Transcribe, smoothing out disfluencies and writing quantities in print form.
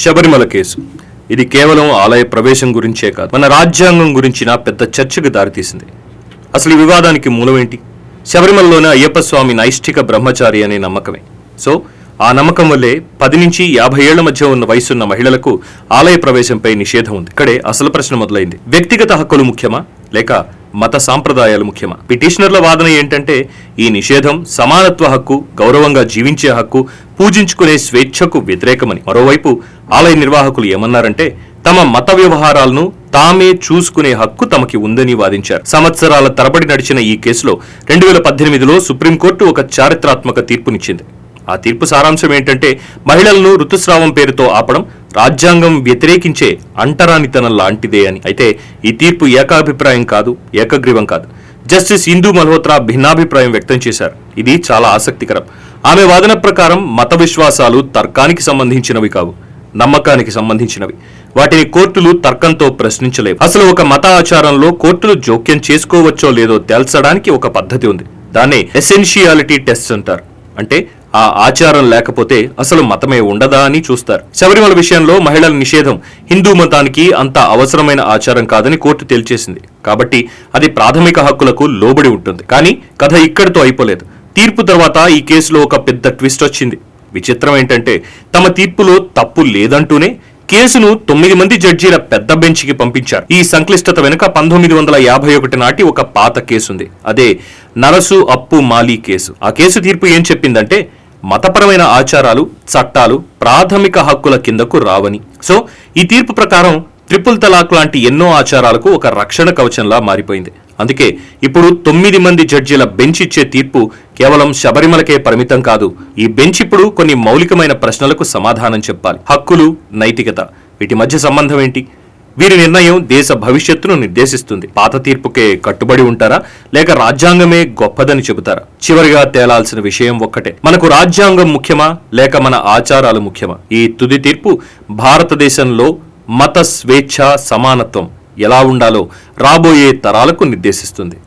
Sabarimala case ఇది కేవలం ఆలయ ప్రవేశం గురించే కాదు, మన రాజ్యాంగం గురించిన పెద్ద చర్చకు దారితీసింది. అసలు ఈ వివాదానికి మూలమేంటి? శబరిమలలోని అయ్యప్ప స్వామి నైష్ఠిక బ్రహ్మచారి అనే నమ్మకమే. సో ఆ నమ్మకం వల్లే 10 నుంచి 50 ఏళ్ల మధ్య ఉన్న వయసున్న మహిళలకు ఆలయ ప్రవేశంపై నిషేధం ఉంది. ఇక్కడే అసలు ప్రశ్న మొదలైంది. వ్యక్తిగత హక్కులు ముఖ్యమా లేక మత సాంప్రదాయాలు ముఖ్యమా? పిటిషనర్ల వాదన ఏంటంటే ఈ నిషేధం సమానత్వ హక్కు, గౌరవంగా జీవించే హక్కు, పూజించుకునే స్వేచ్ఛకు వ్యతిరేకమని. మరోవైపు ఆలయ నిర్వాహకులు ఏమన్నారంటే తమ మత వ్యవహారాలను తామే చూసుకునే హక్కు తమకి ఉందని వాదించారు. సంవత్సరాల తరబడి నడిచిన ఈ కేసులో 2018లో సుప్రీంకోర్టు ఒక చారిత్రాత్మక తీర్పునిచ్చింది. ఆ తీర్పు సారాంశం ఏంటంటే మహిళలను ఋతుస్రావం పేరుతో ఆపడం రాజ్యాంగం వ్యతిరేకించే అంటరానితనం లాంటిదే అని. అయితే ఈ తీర్పు ఏకాభిప్రాయం కాదు, ఏకగ్రీవం కాదు. జస్టిస్ ఇందూ మల్హోత్రా భిన్నాభిప్రాయం వ్యక్తం చేశారు. ఇది చాలా ఆసక్తికరం. ఆమె వాదన ప్రకారం మత విశ్వాసాలు తర్కానికి సంబంధించినవి కావు, నమ్మకానికి సంబంధించినవి. వాటిని కోర్టులు తర్కంతో ప్రశ్నించలేవు. అసలు ఒక మత ఆచారంలో కోర్టులు జోక్యం చేసుకోవచ్చో లేదో తేల్చడానికి ఒక పద్ధతి ఉంది. దాన్నే ఎసెన్షియాలిటీ టెస్ట్ అంటారు. అంటే ఆ ఆచారం లేకపోతే అసలు మతమే ఉండదా అని చూస్తారు. శబరిమల విషయంలో మహిళల నిషేధం హిందూ మతానికి అంత అవసరమైన ఆచారం కాదని కోర్టు తేల్చేసింది. కాబట్టి అది ప్రాథమిక హక్కులకు లోబడి ఉంటుంది. కానీ కథ ఇక్కడితో అయిపోలేదు. తీర్పు తర్వాత ఈ కేసులో ఒక పెద్ద ట్విస్ట్ వచ్చింది. విచిత్రం ఏంటంటే తమ తీర్పులో తప్పు లేదంటూనే కేసును 9 మంది జడ్జీల పెద్ద బెంచ్కి పంపించారు. ఈ సంక్లిష్టత వెనుక 1951 నాటి ఒక పాత కేసుంది. అదే నరసు అప్పు మాలీ కేసు. ఆ కేసు తీర్పు ఏం చెప్పిందంటే మతపరమైన ఆచారాలు, చట్టాలు ప్రాథమిక హక్కుల కిందకు రావని. సో ఈ తీర్పు ప్రకారం ట్రిపుల్ తలాక్ లాంటి ఎన్నో ఆచారాలకు ఒక రక్షణ కవచంలా మారిపోయింది. అందుకే ఇప్పుడు 9 మంది జడ్జీల బెంచ్ ఇచ్చే తీర్పు కేవలం శబరిమలకే పరిమితం కాదు. ఈ బెంచ్ ఇప్పుడు కొన్ని మౌలికమైన ప్రశ్నలకు సమాధానం చెప్పాలి. హక్కులు, నైతికత, వీటి మధ్య సంబంధం ఏంటి? వీరి నిర్ణయం దేశ భవిష్యత్తును నిర్దేశిస్తుంది. పాత తీర్పుకే కట్టుబడి ఉంటారా లేక రాజ్యాంగమే గొప్పదని చెబుతారా? చివరిగా తేలాల్సిన విషయం ఒక్కటే, మనకు రాజ్యాంగం ముఖ్యమా లేక మన ఆచారాలు ముఖ్యమా? ఈ తుది తీర్పు భారతదేశంలో మత స్వేచ్ఛ, సమానత్వం ఎలా ఉండాలో రాబోయే తరాలకు నిర్దేశిస్తుంది.